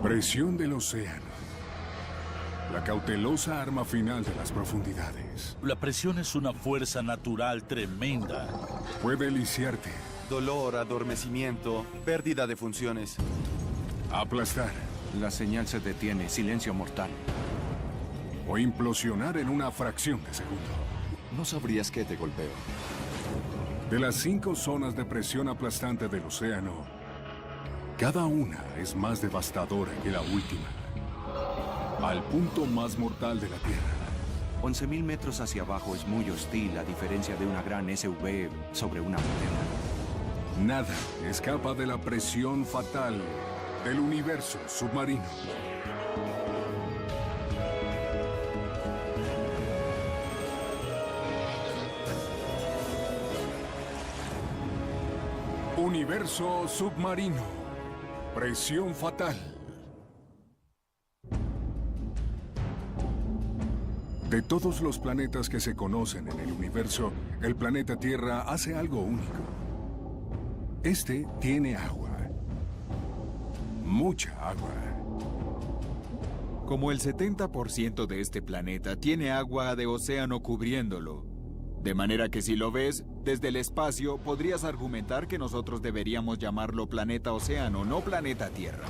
Presión del océano. La cautelosa arma final de las profundidades. La presión es una fuerza natural tremenda. Puede lisiarte. Dolor, adormecimiento, pérdida de funciones. Aplastar. La señal se detiene, silencio mortal. O implosionar en una fracción de segundo. No sabrías qué te golpeo. De las 5 zonas de presión aplastante del océano, cada una es más devastadora que la última. Al punto más mortal de la Tierra. 11.000 metros hacia abajo es muy hostil, a diferencia de una gran SUV sobre una moneda. Nada escapa de la presión fatal del universo submarino. Universo submarino. Presión fatal. De todos los planetas que se conocen en el universo, el planeta Tierra hace algo único. Este tiene agua. Mucha agua. Como el 70% de este planeta tiene agua de océano cubriéndolo. De manera que si lo ves desde el espacio, podrías argumentar que nosotros deberíamos llamarlo planeta océano, no planeta Tierra.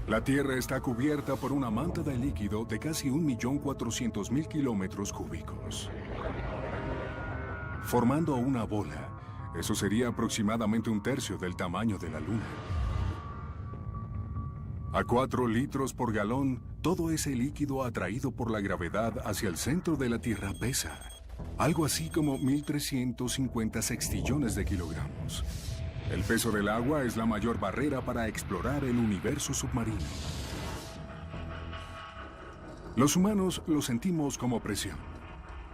La Tierra está cubierta por una manta de líquido de casi 1.400.000 kilómetros cúbicos. Formando una bola, eso sería aproximadamente 1/3 del tamaño de la Luna. A 4 litros por galón, todo ese líquido atraído por la gravedad hacia el centro de la Tierra pesa. Algo así como 1.350 sextillones de kilogramos. El peso del agua es la mayor barrera para explorar el universo submarino. Los humanos lo sentimos como presión,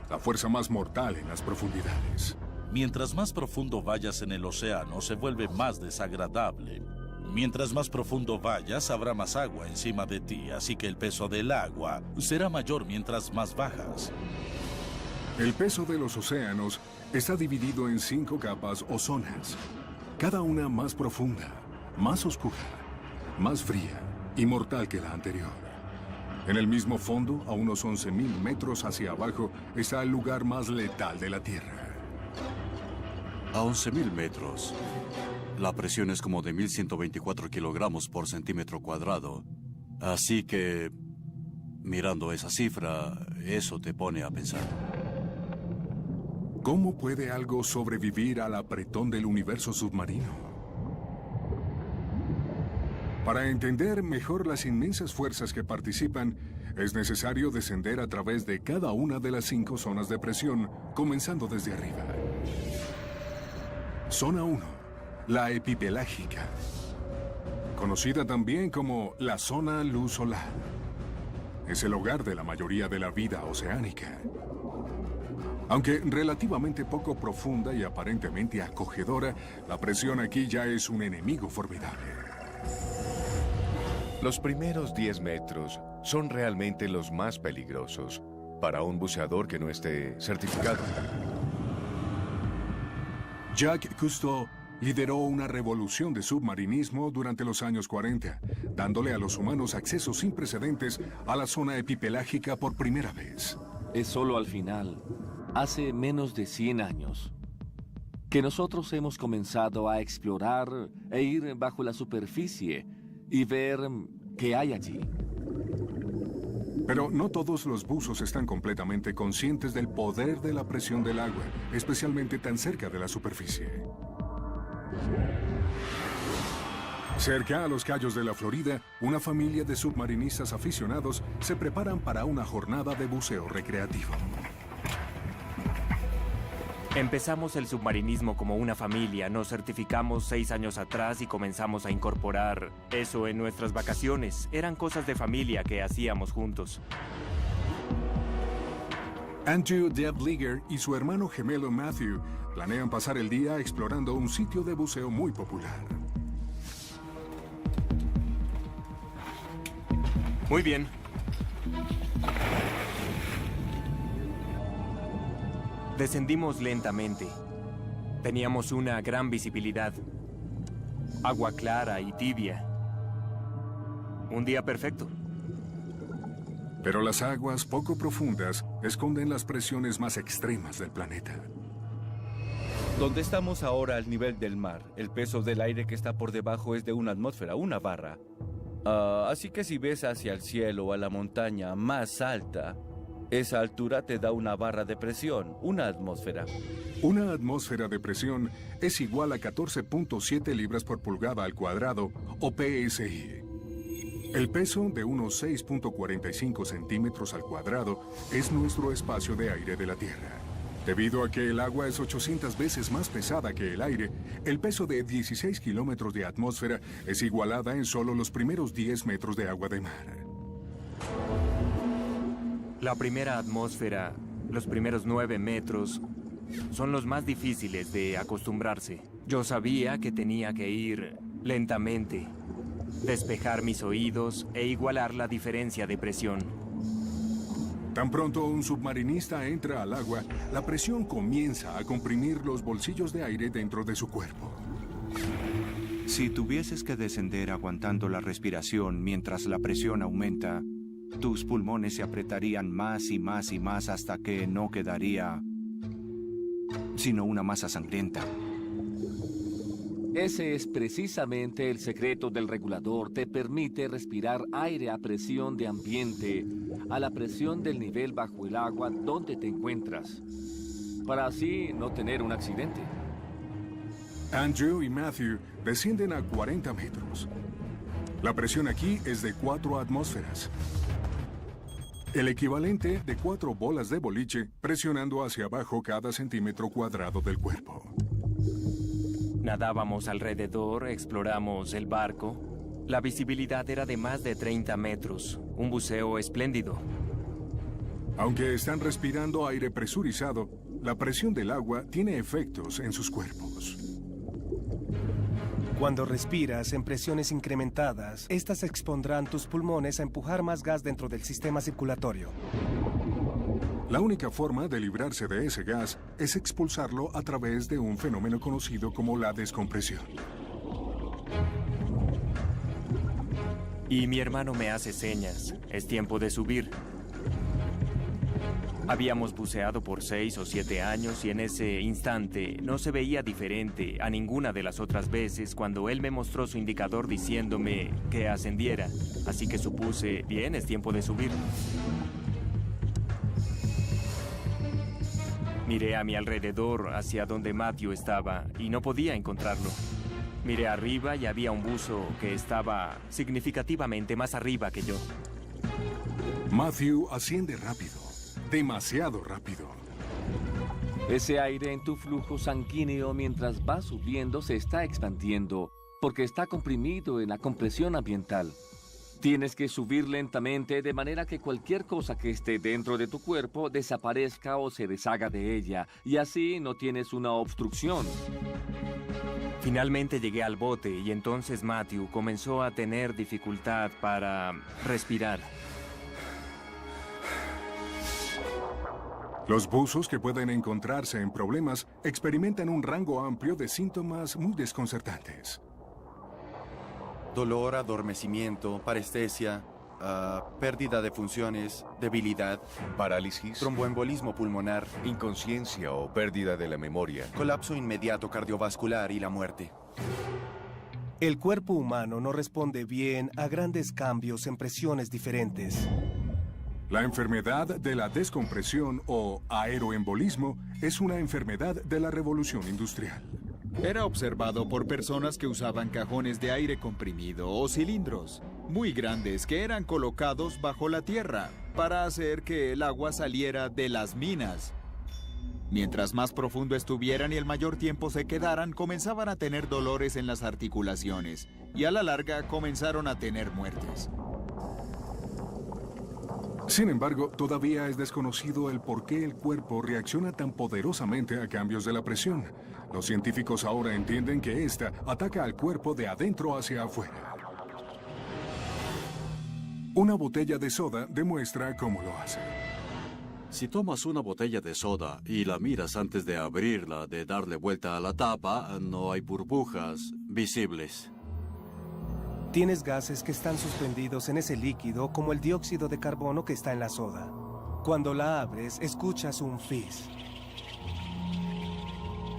la fuerza más mortal en las profundidades. Mientras más profundo vayas en el océano, se vuelve más desagradable. Mientras más profundo vayas, habrá más agua encima de ti, así que el peso del agua será mayor mientras más bajas. El peso de los océanos está dividido en 5 capas o zonas, cada una más profunda, más oscura, más fría y mortal que la anterior. En el mismo fondo, a unos 11.000 metros hacia abajo, está el lugar más letal de la Tierra. A 11.000 metros, la presión es como de 1.124 kilogramos por centímetro cuadrado. Así que, mirando esa cifra, eso te pone a pensar. ¿Cómo puede algo sobrevivir al apretón del universo submarino? Para entender mejor las inmensas fuerzas que participan, es necesario descender a través de cada una de las 5 zonas de presión, comenzando desde arriba. Zona 1, la epipelágica, conocida también como la zona luz solar. Es el hogar de la mayoría de la vida oceánica. Aunque relativamente poco profunda y aparentemente acogedora, la presión aquí ya es un enemigo formidable. Los primeros 10 metros son realmente los más peligrosos para un buceador que no esté certificado. Jacques Cousteau lideró una revolución de submarinismo durante los años 40, dándole a los humanos acceso sin precedentes a la zona epipelágica por primera vez. Es solo al final, hace menos de 100 años, que nosotros hemos comenzado a explorar e ir bajo la superficie y ver qué hay allí. Pero no todos los buzos están completamente conscientes del poder de la presión del agua, especialmente tan cerca de la superficie. Cerca a los Cayos de la Florida, una familia de submarinistas aficionados se preparan para una jornada de buceo recreativo. Empezamos el submarinismo como una familia, nos certificamos 6 años atrás y comenzamos a incorporar eso en nuestras vacaciones. Eran cosas de familia que hacíamos juntos. Andrew Devliger y su hermano gemelo Matthew planean pasar el día explorando un sitio de buceo muy popular. Muy bien. Descendimos lentamente. Teníamos una gran visibilidad. Agua clara y tibia. Un día perfecto. Pero las aguas poco profundas esconden las presiones más extremas del planeta. Donde estamos ahora al nivel del mar, el peso del aire que está por debajo es de una atmósfera, una barra. Así que si ves hacia el cielo o a la montaña más alta, esa altura te da una barra de presión, una atmósfera. Una atmósfera de presión es igual a 14.7 libras por pulgada al cuadrado, o PSI. El peso de unos 6.45 centímetros al cuadrado es nuestro espacio de aire de la Tierra. Debido a que el agua es 800 veces más pesada que el aire, el peso de 16 kilómetros de atmósfera es igualada en solo los primeros 10 metros de agua de mar. La primera atmósfera, los primeros 9 metros, son los más difíciles de acostumbrarse. Yo sabía que tenía que ir lentamente, despejar mis oídos e igualar la diferencia de presión. Tan pronto un submarinista entra al agua, la presión comienza a comprimir los bolsillos de aire dentro de su cuerpo. Si tuvieses que descender aguantando la respiración mientras la presión aumenta, tus pulmones se apretarían más y más y más hasta que no quedaría sino una masa sangrienta. Ese es precisamente el secreto del regulador. Te permite respirar aire a presión de ambiente, a la presión del nivel bajo el agua donde te encuentras, para así no tener un accidente. Andrew y Matthew descienden a 40 metros. La presión aquí es de 4 atmósferas. El equivalente de 4 bolas de boliche presionando hacia abajo cada centímetro cuadrado del cuerpo. Nadábamos alrededor, exploramos el barco. La visibilidad era de más de 30 metros. Un buceo espléndido. Aunque están respirando aire presurizado, la presión del agua tiene efectos en sus cuerpos. Cuando respiras en presiones incrementadas, estas expondrán tus pulmones a empujar más gas dentro del sistema circulatorio. La única forma de librarse de ese gas es expulsarlo a través de un fenómeno conocido como la descompresión. Y mi hermano me hace señas. Es tiempo de subir. Habíamos buceado por 6 o 7 años y en ese instante no se veía diferente a ninguna de las otras veces cuando él me mostró su indicador diciéndome que ascendiera. Así que supuse, bien, es tiempo de subir. Miré a mi alrededor hacia donde Matthew estaba y no podía encontrarlo. Miré arriba y había un buzo que estaba significativamente más arriba que yo. Matthew asciende rápido, demasiado rápido. Ese aire en tu flujo sanguíneo mientras va subiendo se está expandiendo porque está comprimido en la compresión ambiental. Tienes que subir lentamente de manera que cualquier cosa que esté dentro de tu cuerpo desaparezca o se deshaga de ella, y así no tienes una obstrucción. Finalmente llegué al bote y entonces Matthew comenzó a tener dificultad para respirar. Los buzos que pueden encontrarse en problemas experimentan un rango amplio de síntomas muy desconcertantes. Dolor, adormecimiento, parestesia, pérdida de funciones, debilidad, Parálisis, tromboembolismo pulmonar, inconsciencia o pérdida de la memoria. colapso inmediato cardiovascular y la muerte. El cuerpo humano no responde bien a grandes cambios en presiones diferentes. La enfermedad de la descompresión o aeroembolismo es una enfermedad de la revolución industrial. Era observado por personas que usaban cajones de aire comprimido o cilindros muy grandes que eran colocados bajo la tierra para hacer que el agua saliera de las minas. Mientras más profundo estuvieran y el mayor tiempo se quedaran, comenzaban a tener dolores en las articulaciones y a la larga comenzaron a tener muertes. Sin embargo, todavía es desconocido el por qué el cuerpo reacciona tan poderosamente a cambios de la presión. Los científicos ahora entienden que esta ataca al cuerpo de adentro hacia afuera. Una botella de soda demuestra cómo lo hace. Si tomas una botella de soda y la miras antes de abrirla, de darle vuelta a la tapa, no hay burbujas visibles. Tienes gases que están suspendidos en ese líquido, como el dióxido de carbono que está en la soda. Cuando la abres, escuchas un fizz.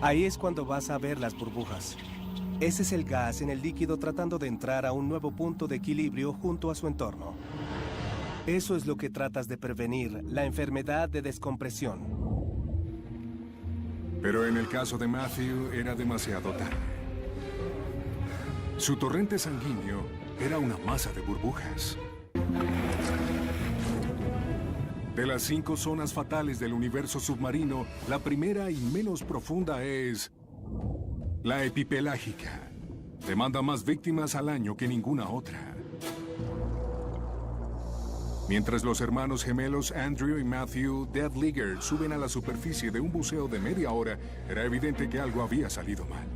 Ahí es cuando vas a ver las burbujas. Ese es el gas en el líquido tratando de entrar a un nuevo punto de equilibrio junto a su entorno. Eso es lo que tratas de prevenir, la enfermedad de descompresión. Pero en el caso de Matthew era demasiado tarde. Su torrente sanguíneo era una masa de burbujas. De las 5 zonas fatales del universo submarino, la primera y menos profunda es la epipelágica. Demanda más víctimas al año que ninguna otra. Mientras los hermanos gemelos Andrew y Matthew Deadliger suben a la superficie de un buceo de media hora, era evidente que algo había salido mal.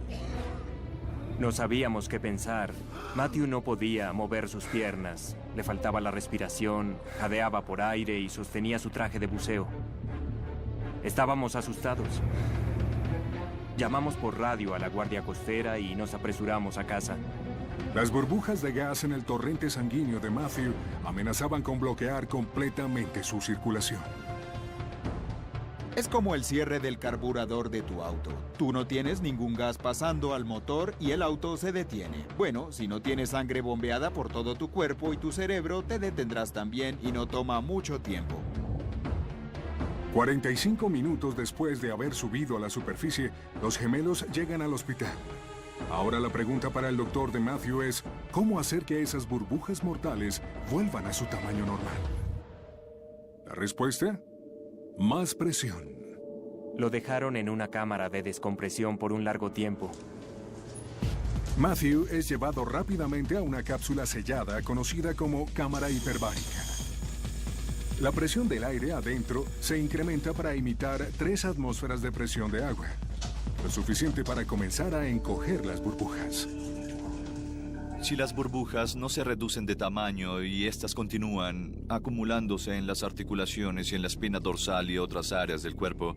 No sabíamos qué pensar. Matthew no podía mover sus piernas. Le faltaba la respiración, jadeaba por aire y sostenía su traje de buceo. Estábamos asustados. Llamamos por radio a la guardia costera y nos apresuramos a casa. Las burbujas de gas en el torrente sanguíneo de Matthew amenazaban con bloquear completamente su circulación. Es como el cierre del carburador de tu auto. Tú no tienes ningún gas pasando al motor y el auto se detiene. Bueno, si no tienes sangre bombeada por todo tu cuerpo y tu cerebro, te detendrás también y no toma mucho tiempo. 45 minutos después de haber subido a la superficie, los gemelos llegan al hospital. Ahora la pregunta para el doctor de Matthew es, ¿cómo hacer que esas burbujas mortales vuelvan a su tamaño normal? ¿La respuesta? Más presión. Lo dejaron en una cámara de descompresión por un largo tiempo. Matthew es llevado rápidamente a una cápsula sellada conocida como cámara hiperbárica. La presión del aire adentro se incrementa para imitar 3 atmósferas de presión de agua, lo suficiente para comenzar a encoger las burbujas. Si las burbujas no se reducen de tamaño y estas continúan acumulándose en las articulaciones y en la espina dorsal y otras áreas del cuerpo,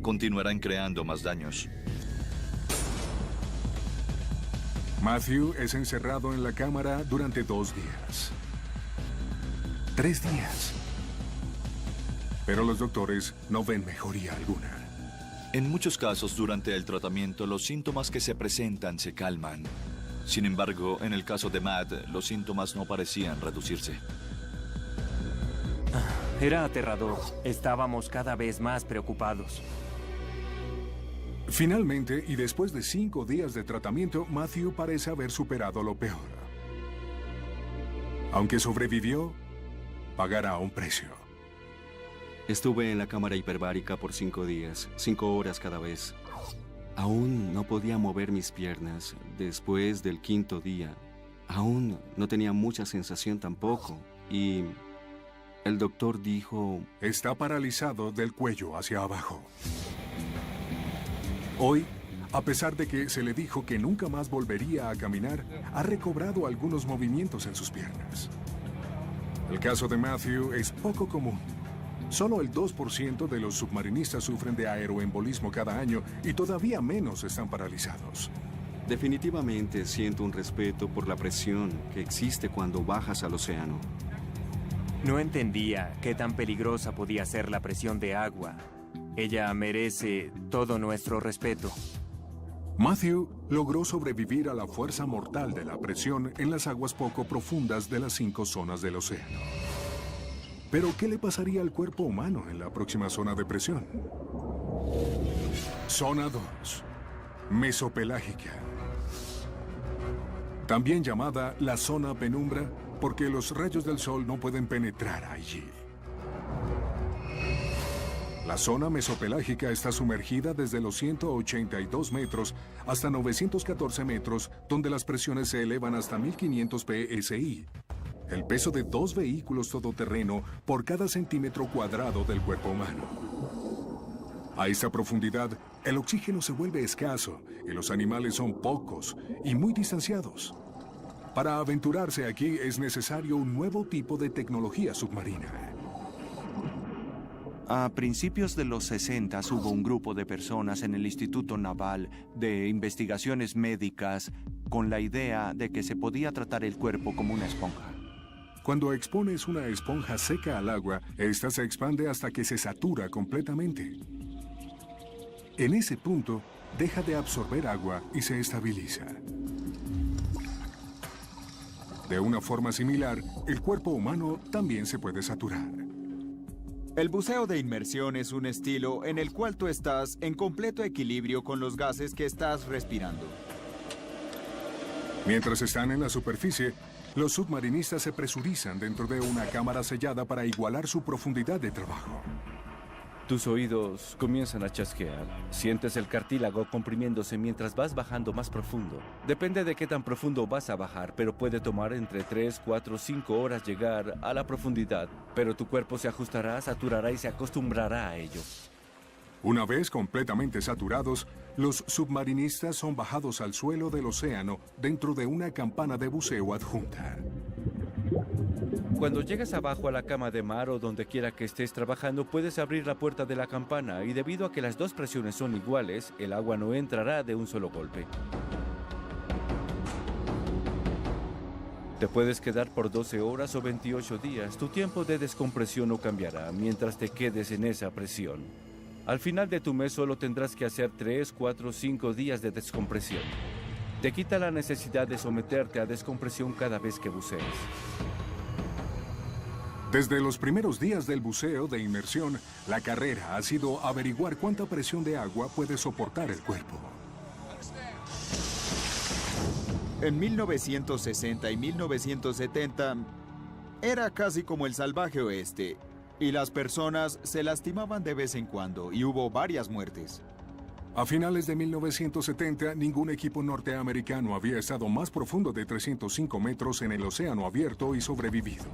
continuarán creando más daños. Matthew es encerrado en la cámara durante 2 días. 3 días. Pero los doctores no ven mejoría alguna. En muchos casos, durante el tratamiento, los síntomas que se presentan se calman. Sin embargo, en el caso de Matt, los síntomas no parecían reducirse. Era aterrador. Estábamos cada vez más preocupados. Finalmente, y después de 5 días de tratamiento, Matthew parece haber superado lo peor. Aunque sobrevivió, pagará un precio. Estuve en la cámara hiperbárica por 5 días, 5 horas cada vez. Aún no podía mover mis piernas. Después del 5.º día, aún no tenía mucha sensación tampoco. Y el doctor dijo... Está paralizado del cuello hacia abajo. Hoy, a pesar de que se le dijo que nunca más volvería a caminar, ha recobrado algunos movimientos en sus piernas. El caso de Matthew es poco común. Solo el 2% de los submarinistas sufren de aeroembolismo cada año y todavía menos están paralizados. Definitivamente siento un respeto por la presión que existe cuando bajas al océano. No entendía qué tan peligrosa podía ser la presión de agua. Ella merece todo nuestro respeto. Matthew logró sobrevivir a la fuerza mortal de la presión en las aguas poco profundas de las 5 zonas del océano. Pero, ¿qué le pasaría al cuerpo humano en la próxima zona de presión? Zona 2. Mesopelágica. También llamada la zona penumbra porque los rayos del sol no pueden penetrar allí. La zona mesopelágica está sumergida desde los 182 metros hasta 914 metros, donde las presiones se elevan hasta 1500 psi. El peso de 2 vehículos todoterreno por cada centímetro cuadrado del cuerpo humano. A esta profundidad, el oxígeno se vuelve escaso y los animales son pocos y muy distanciados. Para aventurarse aquí es necesario un nuevo tipo de tecnología submarina. A principios de los 60 hubo un grupo de personas en el Instituto Naval de Investigaciones Médicas con la idea de que se podía tratar el cuerpo como una esponja. Cuando expones una esponja seca al agua, esta se expande hasta que se satura completamente. En ese punto, deja de absorber agua y se estabiliza. De una forma similar, el cuerpo humano también se puede saturar. El buceo de inmersión es un estilo en el cual tú estás en completo equilibrio con los gases que estás respirando. Mientras están en la superficie, los submarinistas se presurizan dentro de una cámara sellada para igualar su profundidad de trabajo. Tus oídos comienzan a chasquear. Sientes el cartílago comprimiéndose mientras vas bajando más profundo. Depende de qué tan profundo vas a bajar, pero puede tomar entre 3, 4, 5 horas llegar a la profundidad. Pero tu cuerpo se ajustará, saturará y se acostumbrará a ello. Una vez completamente saturados, los submarinistas son bajados al suelo del océano dentro de una campana de buceo adjunta. Cuando llegas abajo a la cama de mar o donde quiera que estés trabajando, puedes abrir la puerta de la campana y debido a que las dos presiones son iguales, el agua no entrará de un solo golpe. Te puedes quedar por 12 horas o 28 días. Tu tiempo de descompresión no cambiará mientras te quedes en esa presión. Al final de tu mes solo tendrás que hacer 3, 4, 5 días de descompresión. Te quita la necesidad de someterte a descompresión cada vez que bucees. Desde los primeros días del buceo de inmersión, la carrera ha sido averiguar cuánta presión de agua puede soportar el cuerpo. En 1960 y 1970 era casi como el salvaje oeste, y las personas se lastimaban de vez en cuando, y hubo varias muertes. A finales de 1970, ningún equipo norteamericano había estado más profundo de 305 metros en el océano abierto y sobrevivido.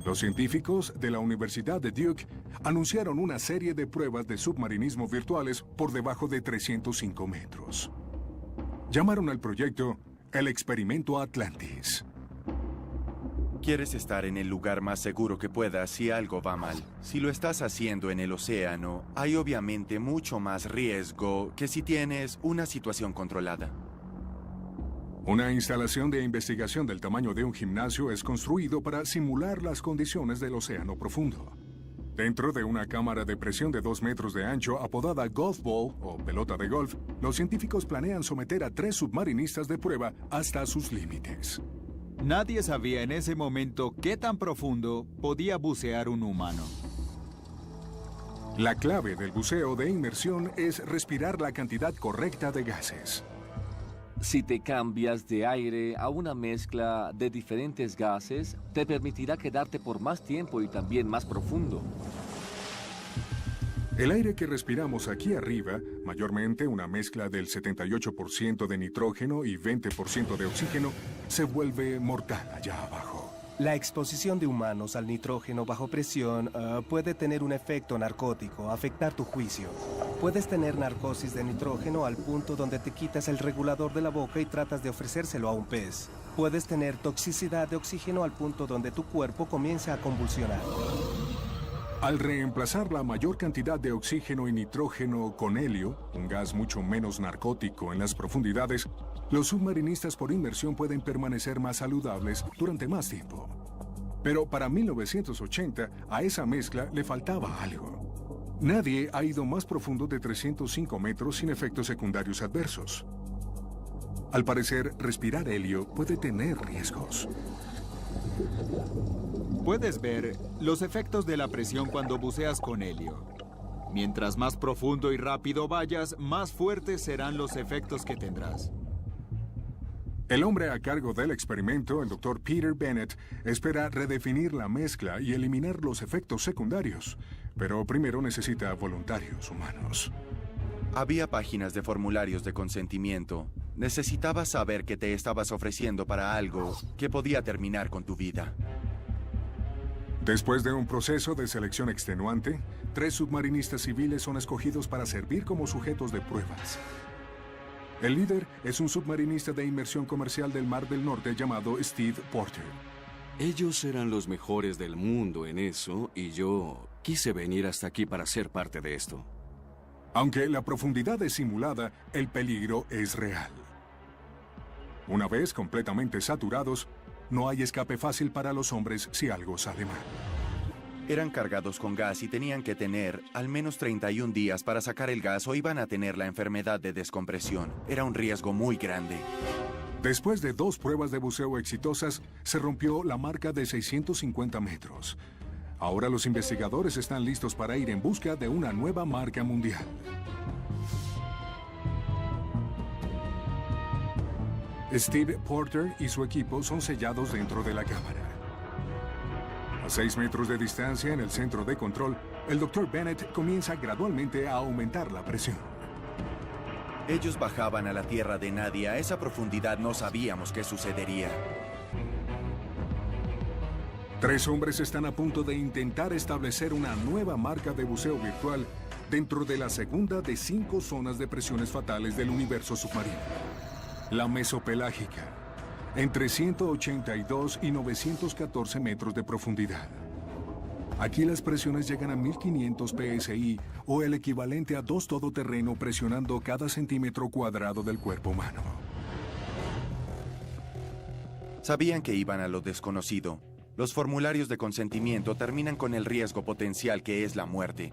Los científicos de la Universidad de Duke anunciaron una serie de pruebas de submarinismo virtuales por debajo de 305 metros. Llamaron al proyecto el Experimento Atlantis. Quieres estar en el lugar más seguro que puedas si algo va mal. Si lo estás haciendo en el océano, hay obviamente mucho más riesgo que si tienes una situación controlada. Una instalación de investigación del tamaño de un gimnasio es construido para simular las condiciones del océano profundo. Dentro de una cámara de presión de 2 metros de ancho apodada Golf Ball o pelota de golf, los científicos planean someter a 3 submarinistas de prueba hasta sus límites. Nadie sabía en ese momento qué tan profundo podía bucear un humano. La clave del buceo de inmersión es respirar la cantidad correcta de gases. Si te cambias de aire a una mezcla de diferentes gases, te permitirá quedarte por más tiempo y también más profundo. El aire que respiramos aquí arriba, mayormente una mezcla del 78% de nitrógeno y 20% de oxígeno, se vuelve mortal allá abajo. La exposición de humanos al nitrógeno bajo presión puede tener un efecto narcótico, afectar tu juicio. Puedes tener narcosis de nitrógeno al punto donde te quitas el regulador de la boca y tratas de ofrecérselo a un pez. Puedes tener toxicidad de oxígeno al punto donde tu cuerpo comienza a convulsionar. Al reemplazar la mayor cantidad de oxígeno y nitrógeno con helio, un gas mucho menos narcótico en las profundidades, los submarinistas por inmersión pueden permanecer más saludables durante más tiempo. Pero para 1980, a esa mezcla le faltaba algo. Nadie ha ido más profundo de 305 metros sin efectos secundarios adversos. Al parecer, respirar helio puede tener riesgos. Puedes ver los efectos de la presión cuando buceas con helio. Mientras más profundo y rápido vayas, más fuertes serán los efectos que tendrás. El hombre a cargo del experimento, el Dr. Peter Bennett, espera redefinir la mezcla y eliminar los efectos secundarios, pero primero necesita voluntarios humanos. Había páginas de formularios de consentimiento. Necesitabas saber que te estabas ofreciendo para algo que podía terminar con tu vida. Después de un proceso de selección extenuante, 3 submarinistas civiles son escogidos para servir como sujetos de pruebas. El líder es un submarinista de inmersión comercial del Mar del Norte llamado Steve Porter. Ellos eran los mejores del mundo en eso y yo quise venir hasta aquí para ser parte de esto. Aunque la profundidad es simulada, el peligro es real. Una vez completamente saturados, no hay escape fácil para los hombres si algo sale mal. Eran cargados con gas y tenían que tener al menos 31 días para sacar el gas o iban a tener la enfermedad de descompresión. Era un riesgo muy grande. Después de 2 pruebas de buceo exitosas, se rompió la marca de 650 metros. Ahora los investigadores están listos para ir en busca de una nueva marca mundial. Steve Porter y su equipo son sellados dentro de la cámara. A 6 metros de distancia en el centro de control, el Dr. Bennett comienza gradualmente a aumentar la presión. Ellos bajaban a la tierra de nadie. A esa profundidad no sabíamos qué sucedería. 3 hombres están a punto de intentar establecer una nueva marca de buceo virtual dentro de la segunda de 5 zonas de presiones fatales del universo submarino. La mesopelágica, entre 182 y 914 metros de profundidad. Aquí las presiones llegan a 1500 psi o el equivalente a 2 todoterreno presionando cada centímetro cuadrado del cuerpo humano. Sabían que iban a lo desconocido. Los formularios de consentimiento terminan con el riesgo potencial que es la muerte.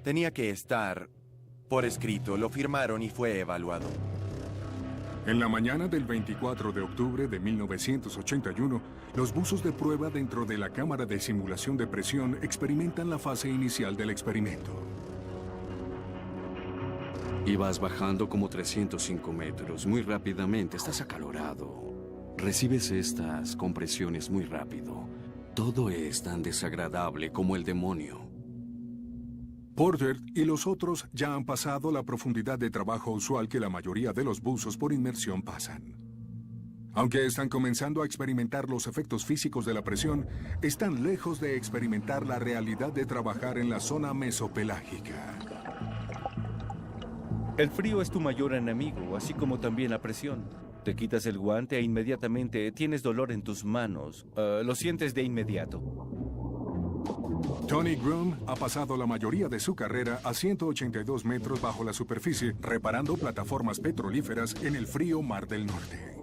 Tenía que estar por escrito, lo firmaron y fue evaluado. En la mañana del 24 de octubre de 1981, los buzos de prueba dentro de la cámara de simulación de presión experimentan la fase inicial del experimento. Ibas bajando como 305 metros, muy rápidamente, estás acalorado. Recibes estas compresiones muy rápido. Todo es tan desagradable como el demonio. Porter y los otros ya han pasado la profundidad de trabajo usual que la mayoría de los buzos por inmersión pasan. Aunque están comenzando a experimentar los efectos físicos de la presión, están lejos de experimentar la realidad de trabajar en la zona mesopelágica. El frío es tu mayor enemigo, así como también la presión. Te quitas el guante e inmediatamente tienes dolor en tus manos. Lo sientes de inmediato. Tony Groom ha pasado la mayoría de su carrera a 182 metros bajo la superficie, reparando plataformas petrolíferas en el frío Mar del Norte.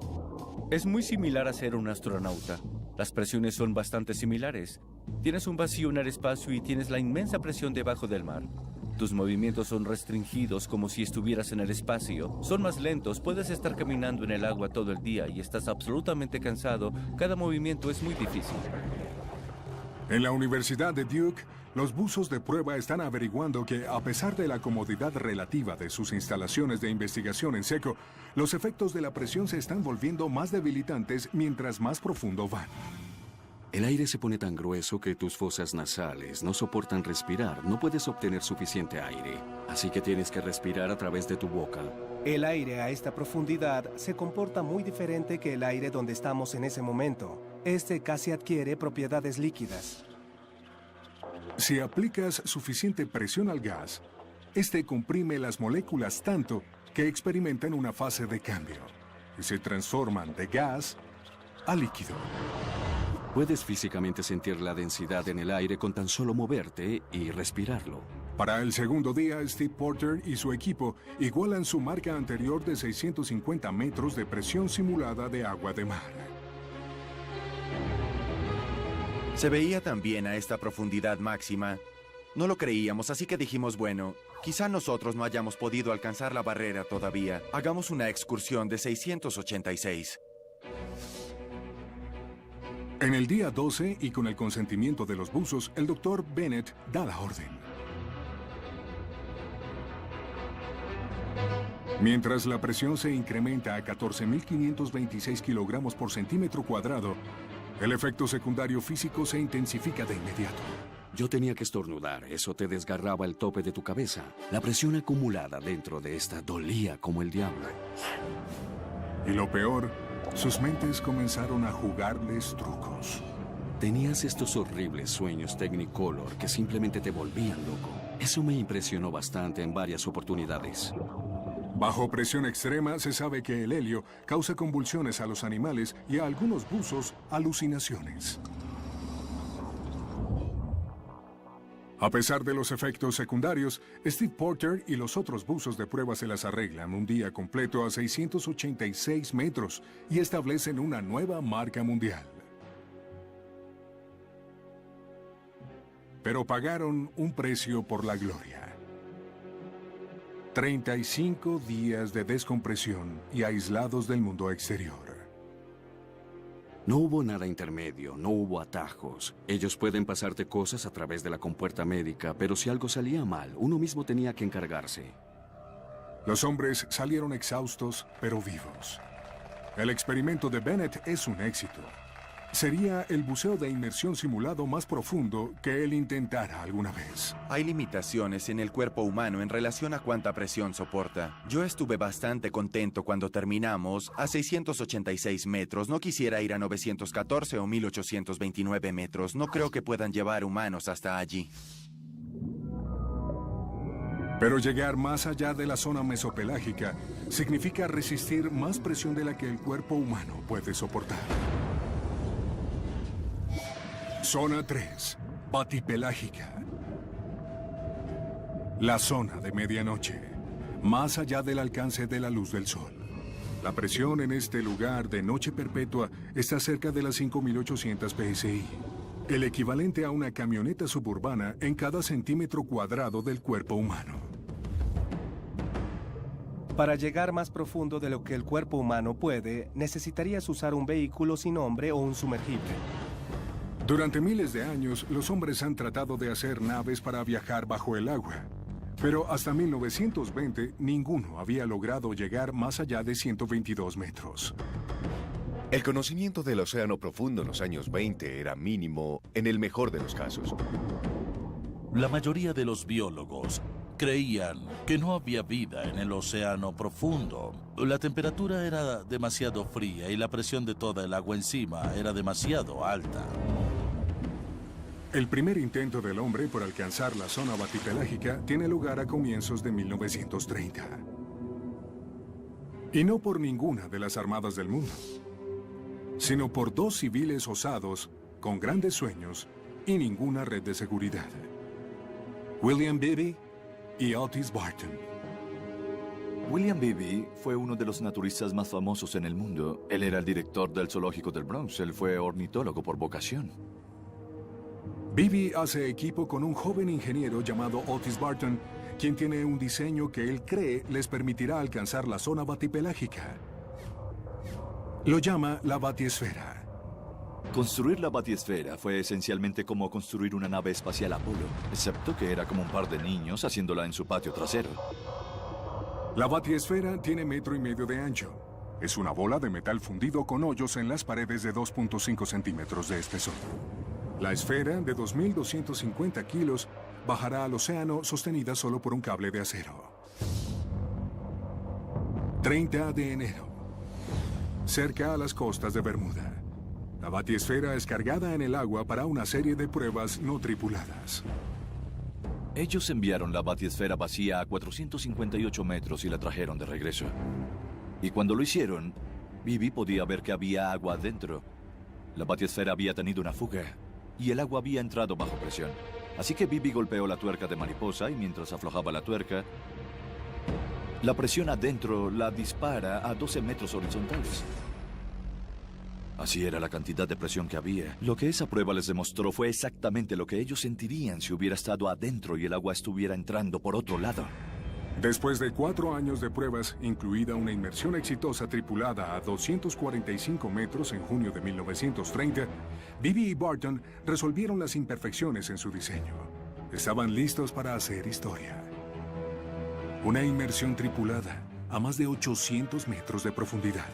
Es muy similar a ser un astronauta. Las presiones son bastante similares. Tienes un vacío en el espacio y tienes la inmensa presión debajo del mar. Tus movimientos son restringidos como si estuvieras en el espacio. Son más lentos, puedes estar caminando en el agua todo el día y estás absolutamente cansado. Cada movimiento es muy difícil. En la Universidad de Duke, los buzos de prueba están averiguando que, a pesar de la comodidad relativa de sus instalaciones de investigación en seco, los efectos de la presión se están volviendo más debilitantes mientras más profundo van. El aire se pone tan grueso que tus fosas nasales no soportan respirar. No puedes obtener suficiente aire, así que tienes que respirar a través de tu boca. El aire a esta profundidad se comporta muy diferente que el aire donde estamos en ese momento. Este casi adquiere propiedades líquidas. Si aplicas suficiente presión al gas, este comprime las moléculas tanto que experimentan una fase de cambio y se transforman de gas a líquido. Puedes físicamente sentir la densidad en el aire con tan solo moverte y respirarlo. Para el segundo día, Steve Porter y su equipo igualan su marca anterior de 650 metros de presión simulada de agua de mar. Se veía tan bien a esta profundidad máxima. No lo creíamos, así que dijimos, bueno, quizá nosotros no hayamos podido alcanzar la barrera todavía. Hagamos una excursión de 686. En el día 12, y con el consentimiento de los buzos, el Dr. Bennett da la orden. Mientras la presión se incrementa a 14.526 kilogramos por centímetro cuadrado, el efecto secundario físico se intensifica de inmediato. Yo tenía que estornudar, eso te desgarraba el tope de tu cabeza. La presión acumulada dentro de esta dolía como el diablo. Y lo peor, sus mentes comenzaron a jugarles trucos. Tenías estos horribles sueños Technicolor que simplemente te volvían loco. Eso me impresionó bastante en varias oportunidades. Bajo presión extrema se sabe que el helio causa convulsiones a los animales y a algunos buzos alucinaciones. A pesar de los efectos secundarios, Steve Porter y los otros buzos de prueba se las arreglan un día completo a 686 metros y establecen una nueva marca mundial. Pero pagaron un precio por la gloria. 35 días de descompresión y aislados del mundo exterior. No hubo nada intermedio, no hubo atajos. Ellos pueden pasarte cosas a través de la compuerta médica, pero si algo salía mal, uno mismo tenía que encargarse. Los hombres salieron exhaustos, pero vivos. El experimento de Bennett es un éxito. Sería el buceo de inmersión simulado más profundo que él intentara alguna vez. Hay limitaciones en el cuerpo humano en relación a cuánta presión soporta. Yo estuve bastante contento cuando terminamos a 686 metros. No quisiera ir a 914 o 1829 metros. No creo que puedan llevar humanos hasta allí. Pero llegar más allá de la zona mesopelágica significa resistir más presión de la que el cuerpo humano puede soportar. Zona 3, batipelágica. La zona de medianoche, más allá del alcance de la luz del sol. La presión en este lugar de noche perpetua está cerca de las 5.800 psi, el equivalente a una camioneta suburbana en cada centímetro cuadrado del cuerpo humano. Para llegar más profundo de lo que el cuerpo humano puede, necesitarías usar un vehículo sin hombre o un sumergible. Durante miles de años, los hombres han tratado de hacer naves para viajar bajo el agua. Pero hasta 1920, ninguno había logrado llegar más allá de 122 metros. El conocimiento del océano profundo en los años 20 era mínimo en el mejor de los casos. La mayoría de los biólogos creían que no había vida en el océano profundo. La temperatura era demasiado fría y la presión de toda el agua encima era demasiado alta. El primer intento del hombre por alcanzar la zona batipelágica tiene lugar a comienzos de 1930. Y no por ninguna de las armadas del mundo, sino por dos civiles osados, con grandes sueños y ninguna red de seguridad. William Beebe y Otis Barton. William Beebe fue uno de los naturistas más famosos en el mundo. Él era el director del zoológico del Bronx. Él fue ornitólogo por vocación. Beebe hace equipo con un joven ingeniero llamado Otis Barton, quien tiene un diseño que él cree les permitirá alcanzar la zona batipelágica. Lo llama la batiesfera. Construir la batiesfera fue esencialmente como construir una nave espacial Apolo, excepto que era como un par de niños haciéndola en su patio trasero. La batiesfera tiene 1,5 metros de ancho. Es una bola de metal fundido con hoyos en las paredes de 2.5 centímetros de espesor. La esfera, de 2.250 kilos, bajará al océano sostenida solo por un cable de acero. 30 de enero. Cerca a las costas de Bermuda. La batiesfera es cargada en el agua para una serie de pruebas no tripuladas. Ellos enviaron la batiesfera vacía a 458 metros y la trajeron de regreso. Y cuando lo hicieron, Beebe podía ver que había agua adentro. La batiesfera había tenido una fuga y el agua había entrado bajo presión. Así que Beebe golpeó la tuerca de mariposa y mientras aflojaba la tuerca, la presión adentro la dispara a 12 metros horizontales. Así era la cantidad de presión que había. Lo que esa prueba les demostró fue exactamente lo que ellos sentirían si hubiera estado adentro y el agua estuviera entrando por otro lado. Después de 4 años de pruebas, incluida una inmersión exitosa tripulada a 245 metros en junio de 1930, Beebe y Barton resolvieron las imperfecciones en su diseño. Estaban listos para hacer historia. Una inmersión tripulada a más de 800 metros de profundidad.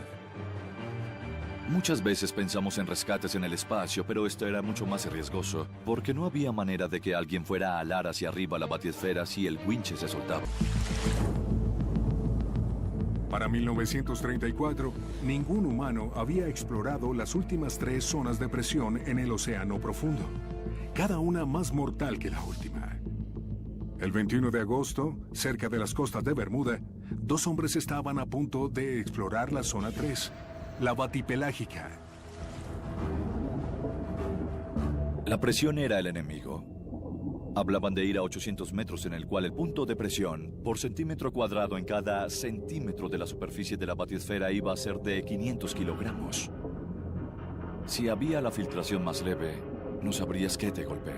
Muchas veces pensamos en rescates en el espacio, pero esto era mucho más riesgoso, porque no había manera de que alguien fuera a alar hacia arriba la batiesfera si el winche se soltaba. Para 1934, ningún humano había explorado las últimas 3 zonas de presión en el océano profundo, cada una más mortal que la última. El 21 de agosto, cerca de las costas de Bermuda, 2 hombres estaban a punto de explorar la zona 3, la batipelágica. La presión era el enemigo. Hablaban de ir a 800 metros, en el cual el punto de presión por centímetro cuadrado en cada centímetro de la superficie de la batisfera iba a ser de 500 kilogramos. Si había la filtración más leve, no sabrías qué te golpeó.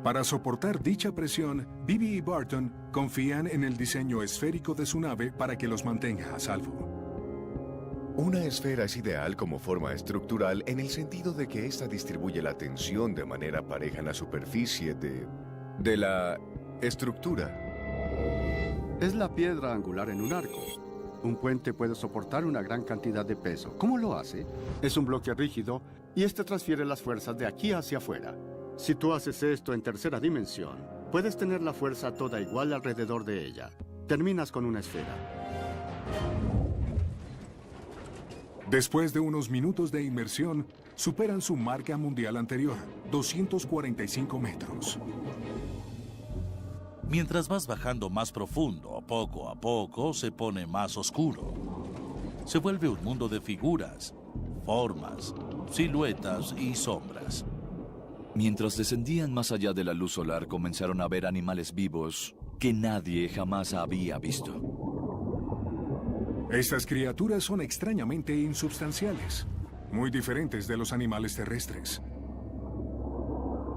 Para soportar dicha presión, Beebe y Barton confían en el diseño esférico de su nave para que los mantenga a salvo. Una esfera es ideal como forma estructural en el sentido de que ésta distribuye la tensión de manera pareja en la superficie de la estructura. Es la piedra angular en un arco. Un puente puede soportar una gran cantidad de peso. ¿Cómo lo hace? Es un bloque rígido y este transfiere las fuerzas de aquí hacia afuera. Si tú haces esto en tercera dimensión, puedes tener la fuerza toda igual alrededor de ella. Terminas con una esfera. Después de unos minutos de inmersión, superan su marca mundial anterior, 245 metros. Mientras vas bajando más profundo, poco a poco se pone más oscuro. Se vuelve un mundo de figuras, formas, siluetas y sombras. Mientras descendían más allá de la luz solar, comenzaron a ver animales vivos que nadie jamás había visto. Estas criaturas son extrañamente insubstanciales, muy diferentes de los animales terrestres.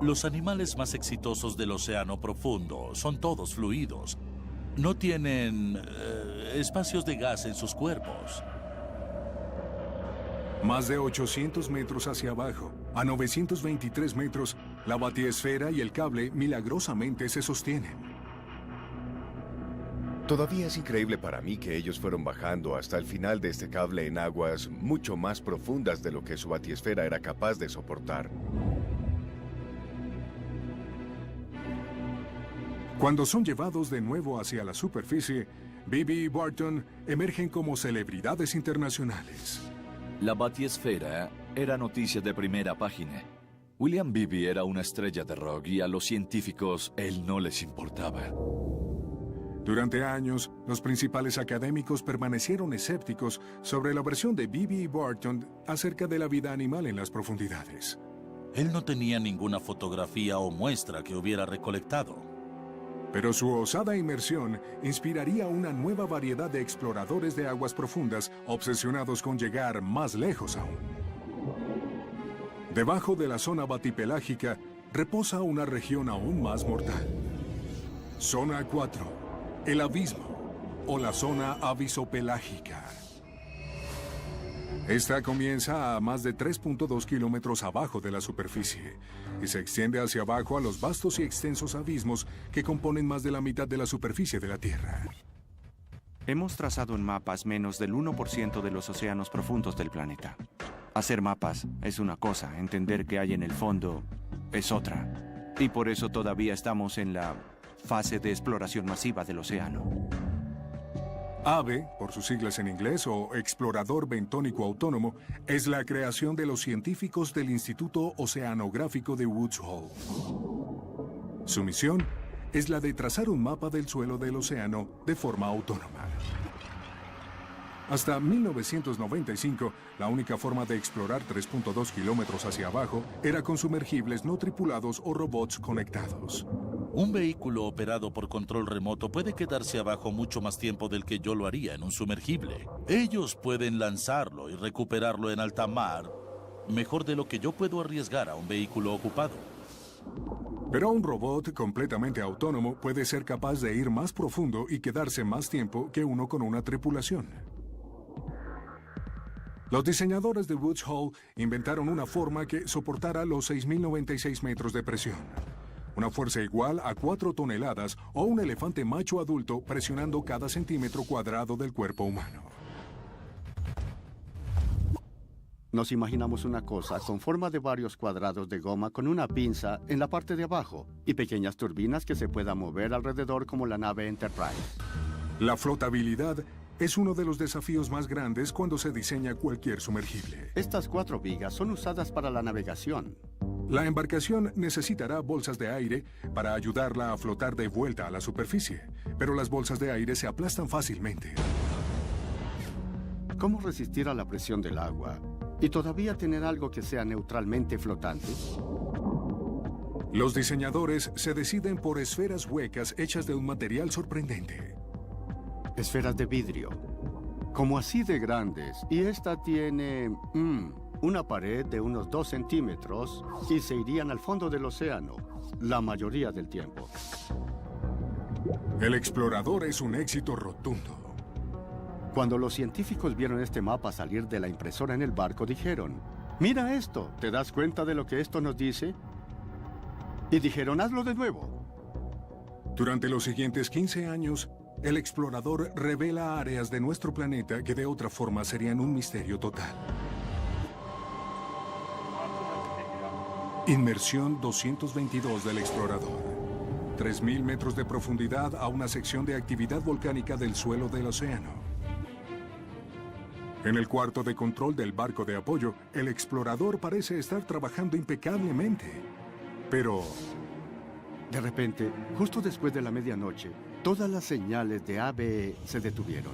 Los animales más exitosos del océano profundo son todos fluidos. No tienen espacios de gas en sus cuerpos. Más de 800 metros hacia abajo, a 923 metros, la batiesfera y el cable milagrosamente se sostienen. Todavía es increíble para mí que ellos fueron bajando hasta el final de este cable en aguas mucho más profundas de lo que su batiesfera era capaz de soportar. Cuando son llevados de nuevo hacia la superficie, Beebe y Barton emergen como celebridades internacionales. La batiesfera era noticia de primera página. William Beebe era una estrella de rock y a los científicos él no les importaba. Durante años, los principales académicos permanecieron escépticos sobre la versión de Beebe y Barton acerca de la vida animal en las profundidades. Él no tenía ninguna fotografía o muestra que hubiera recolectado. Pero su osada inmersión inspiraría una nueva variedad de exploradores de aguas profundas obsesionados con llegar más lejos aún. Debajo de la zona batipelágica reposa una región aún más mortal. Zona 4. El abismo, o la zona avisopelágica. Esta comienza a más de 3.2 kilómetros abajo de la superficie y se extiende hacia abajo a los vastos y extensos abismos que componen más de la mitad de la superficie de la Tierra. Hemos trazado en mapas menos del 1% de los océanos profundos del planeta. Hacer mapas es una cosa, entender qué hay en el fondo es otra. Y por eso todavía estamos en la fase de exploración masiva del océano. AVE, por sus siglas en inglés, o Explorador Bentónico Autónomo, es la creación de los científicos del Instituto Oceanográfico de Woods Hole. Su misión es la de trazar un mapa del suelo del océano de forma autónoma. Hasta 1995, la única forma de explorar 3.2 kilómetros hacia abajo era con sumergibles no tripulados o robots conectados. Un vehículo operado por control remoto puede quedarse abajo mucho más tiempo del que yo lo haría en un sumergible. Ellos pueden lanzarlo y recuperarlo en alta mar mejor de lo que yo puedo arriesgar a un vehículo ocupado. Pero un robot completamente autónomo puede ser capaz de ir más profundo y quedarse más tiempo que uno con una tripulación. Los diseñadores de Woods Hole inventaron una forma que soportara los 6.096 metros de presión. Una fuerza igual a 4 toneladas o un elefante macho adulto presionando cada centímetro cuadrado del cuerpo humano. Nos imaginamos una cosa con forma de varios cuadrados de goma con una pinza en la parte de abajo y pequeñas turbinas que se puedan mover alrededor como la nave Enterprise. La flotabilidad es uno de los desafíos más grandes cuando se diseña cualquier sumergible. Estas 4 vigas son usadas para la navegación. La embarcación necesitará bolsas de aire para ayudarla a flotar de vuelta a la superficie, pero las bolsas de aire se aplastan fácilmente. ¿Cómo resistir a la presión del agua y todavía tener algo que sea neutralmente flotante? Los diseñadores se deciden por esferas huecas hechas de un material sorprendente. Esferas de vidrio, como así de grandes, y esta tiene una pared de unos 2 centímetros y se irían al fondo del océano la mayoría del tiempo. El explorador es un éxito rotundo. Cuando los científicos vieron este mapa salir de la impresora en el barco, dijeron, mira esto, ¿te das cuenta de lo que esto nos dice? Y dijeron, hazlo de nuevo. Durante los siguientes 15 años, el explorador revela áreas de nuestro planeta que de otra forma serían un misterio total. Inmersión 222 del explorador. 3.000 metros de profundidad a una sección de actividad volcánica del suelo del océano. En el cuarto de control del barco de apoyo, el explorador parece estar trabajando impecablemente. Pero... de repente, justo después de la medianoche, todas las señales de ABE se detuvieron.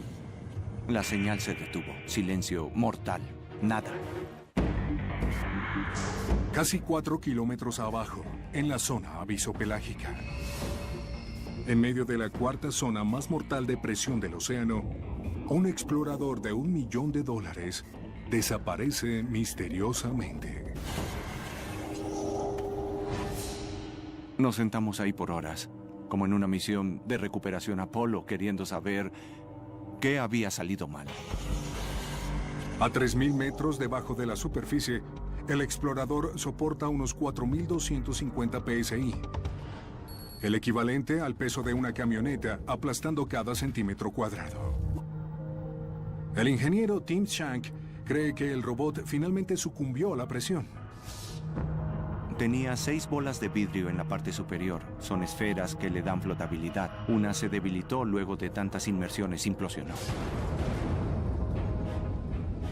La señal se detuvo. Silencio mortal. Nada. Casi 4 kilómetros abajo, en la zona avisopelágica. En medio de la cuarta zona más mortal de presión del océano, un explorador de $1 millón desaparece misteriosamente. Nos sentamos ahí por horas, como en una misión de recuperación Apolo, queriendo saber qué había salido mal. A 3.000 metros debajo de la superficie, el explorador soporta unos 4.250 PSI, el equivalente al peso de una camioneta, aplastando cada centímetro cuadrado. El ingeniero Tim Shank cree que el robot finalmente sucumbió a la presión. Tenía 6 bolas de vidrio en la parte superior. Son esferas que le dan flotabilidad. Una se debilitó luego de tantas inmersiones, implosionó.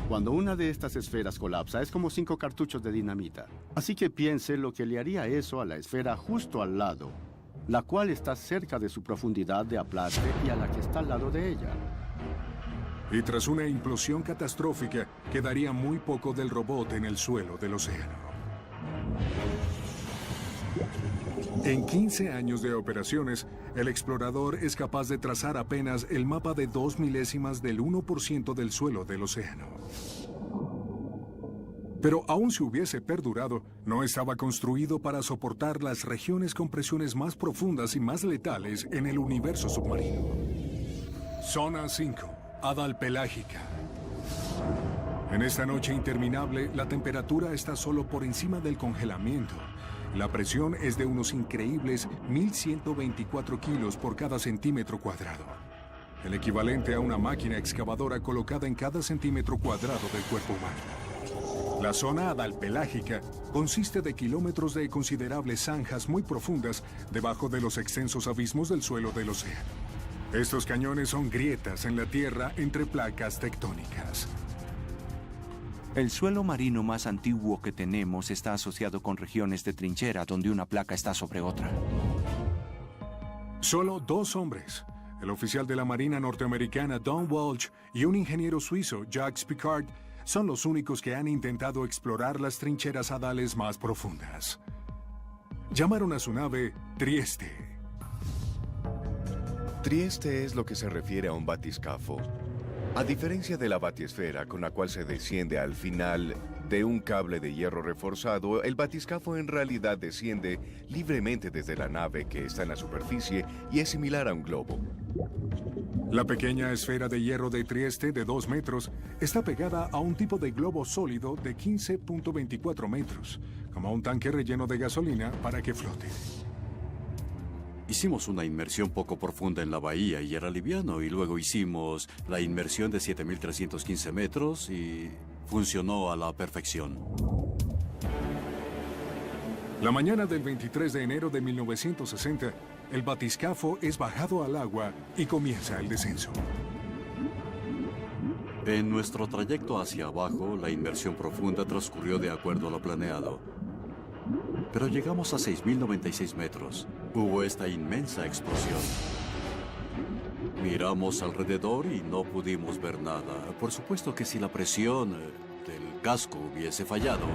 Cuando una de estas esferas colapsa, es como 5 cartuchos de dinamita. Así que piense lo que le haría eso a la esfera justo al lado, la cual está cerca de su profundidad de aplaste y a la que está al lado de ella. Y tras una implosión catastrófica, quedaría muy poco del robot en el suelo del océano. En 15 años de operaciones, el explorador es capaz de trazar apenas el mapa de 2 milésimas del 1% del suelo del océano. Pero aun si hubiese perdurado, no estaba construido para soportar las regiones con presiones más profundas y más letales en el universo submarino. Zona 5, Adalpelágica. En esta noche interminable, la temperatura está solo por encima del congelamiento. La presión es de unos increíbles 1.124 kilos por cada centímetro cuadrado. El equivalente a una máquina excavadora colocada en cada centímetro cuadrado del cuerpo humano. La zona adalpelágica consiste de kilómetros de considerables zanjas muy profundas debajo de los extensos abismos del suelo del océano. Estos cañones son grietas en la tierra entre placas tectónicas. El suelo marino más antiguo que tenemos está asociado con regiones de trinchera donde una placa está sobre otra. Solo 2 hombres, el oficial de la Marina norteamericana Don Walsh y un ingeniero suizo, Jacques Piccard, son los únicos que han intentado explorar las trincheras adales más profundas. Llamaron a su nave Trieste. Trieste es lo que se refiere a un batiscafo. A diferencia de la batisfera con la cual se desciende al final de un cable de hierro reforzado, el batiscafo en realidad desciende libremente desde la nave que está en la superficie y es similar a un globo. La pequeña esfera de hierro de Trieste de 2 metros está pegada a un tipo de globo sólido de 15.24 metros, como un tanque relleno de gasolina para que flote. Hicimos una inmersión poco profunda en la bahía y era liviano, y luego hicimos la inmersión de 7.315 metros y funcionó a la perfección. La mañana del 23 de enero de 1960, el batiscafo es bajado al agua y comienza el descenso. En nuestro trayecto hacia abajo, la inmersión profunda transcurrió de acuerdo a lo planeado. Pero llegamos a 6.096 metros. Hubo esta inmensa explosión. Miramos alrededor y no pudimos ver nada. Por supuesto que si la presión del casco hubiese fallado,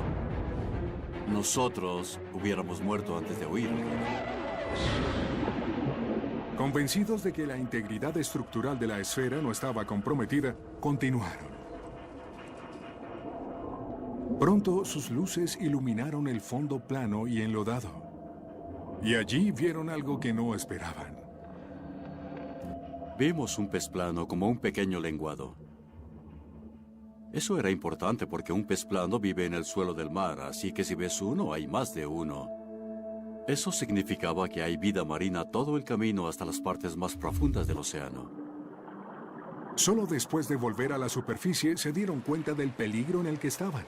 nosotros hubiéramos muerto antes de oírlo. Convencidos de que la integridad estructural de la esfera no estaba comprometida, continuaron. Pronto sus luces iluminaron el fondo plano y enlodado. Y allí vieron algo que no esperaban. Vimos un pez plano como un pequeño lenguado. Eso era importante porque un pez plano vive en el suelo del mar, así que si ves uno, hay más de uno. Eso significaba que hay vida marina todo el camino hasta las partes más profundas del océano. Solo después de volver a la superficie se dieron cuenta del peligro en el que estaban.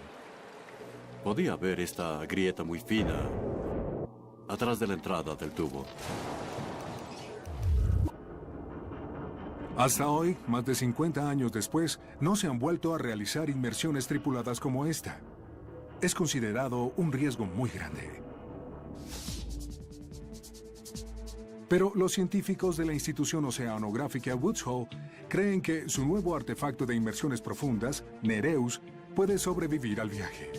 Podía ver esta grieta muy fina atrás de la entrada del tubo. Hasta hoy, más de 50 años después, no se han vuelto a realizar inmersiones tripuladas como esta. Es considerado un riesgo muy grande. Pero los científicos de la institución oceanográfica Woods Hole creen que su nuevo artefacto de inmersiones profundas, Nereus, puede sobrevivir al viaje.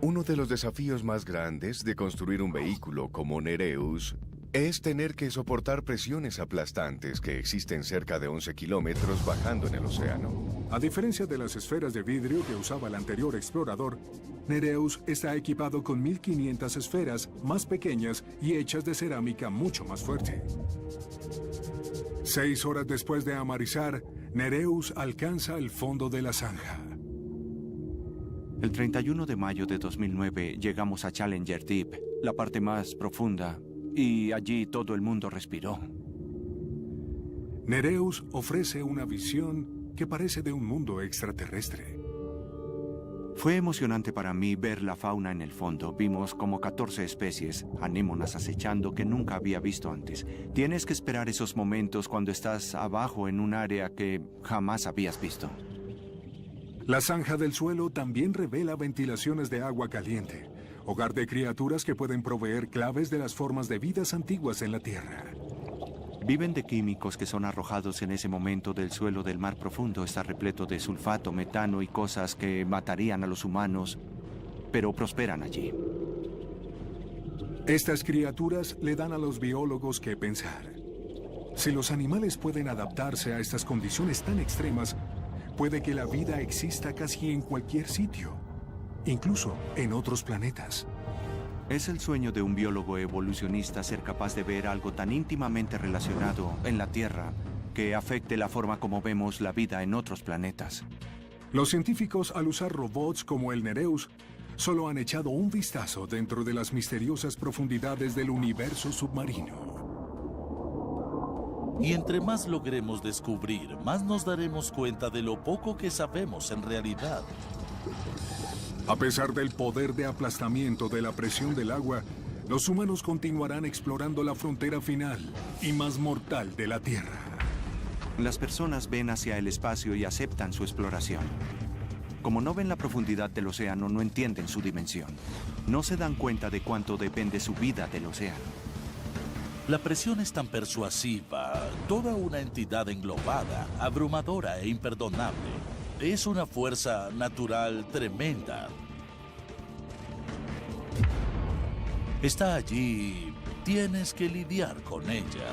Uno de los desafíos más grandes de construir un vehículo como Nereus es tener que soportar presiones aplastantes que existen cerca de 11 kilómetros bajando en el océano. A diferencia de las esferas de vidrio que usaba el anterior explorador, Nereus está equipado con 1500 esferas más pequeñas y hechas de cerámica mucho más fuerte. 6 horas después de amarizar, Nereus alcanza el fondo de la zanja. El 31 de mayo de 2009 llegamos a Challenger Deep, la parte más profunda, y allí todo el mundo respiró. Nereus ofrece una visión que parece de un mundo extraterrestre. Fue emocionante para mí ver la fauna en el fondo. Vimos como 14 especies, anémonas acechando que nunca había visto antes. Tienes que esperar esos momentos cuando estás abajo en un área que jamás habías visto. La zanja del suelo también revela ventilaciones de agua caliente, hogar de criaturas que pueden proveer claves de las formas de vidas antiguas en la Tierra. Viven de químicos que son arrojados en ese momento del suelo del mar profundo. Está repleto de sulfato, metano y cosas que matarían a los humanos, pero prosperan allí. Estas criaturas le dan a los biólogos que pensar. Si los animales pueden adaptarse a estas condiciones tan extremas, puede que la vida exista casi en cualquier sitio, incluso en otros planetas. Es el sueño de un biólogo evolucionista ser capaz de ver algo tan íntimamente relacionado en la Tierra que afecte la forma como vemos la vida en otros planetas. Los científicos, al usar robots como el Nereus, solo han echado un vistazo dentro de las misteriosas profundidades del universo submarino. Y entre más logremos descubrir, más nos daremos cuenta de lo poco que sabemos en realidad. A pesar del poder de aplastamiento de la presión del agua, los humanos continuarán explorando la frontera final y más mortal de la Tierra. Las personas ven hacia el espacio y aceptan su exploración. Como no ven la profundidad del océano, no entienden su dimensión. No se dan cuenta de cuánto depende su vida del océano. La presión es tan persuasiva, toda una entidad englobada, abrumadora e imperdonable. Es una fuerza natural tremenda. Está allí, tienes que lidiar con ella.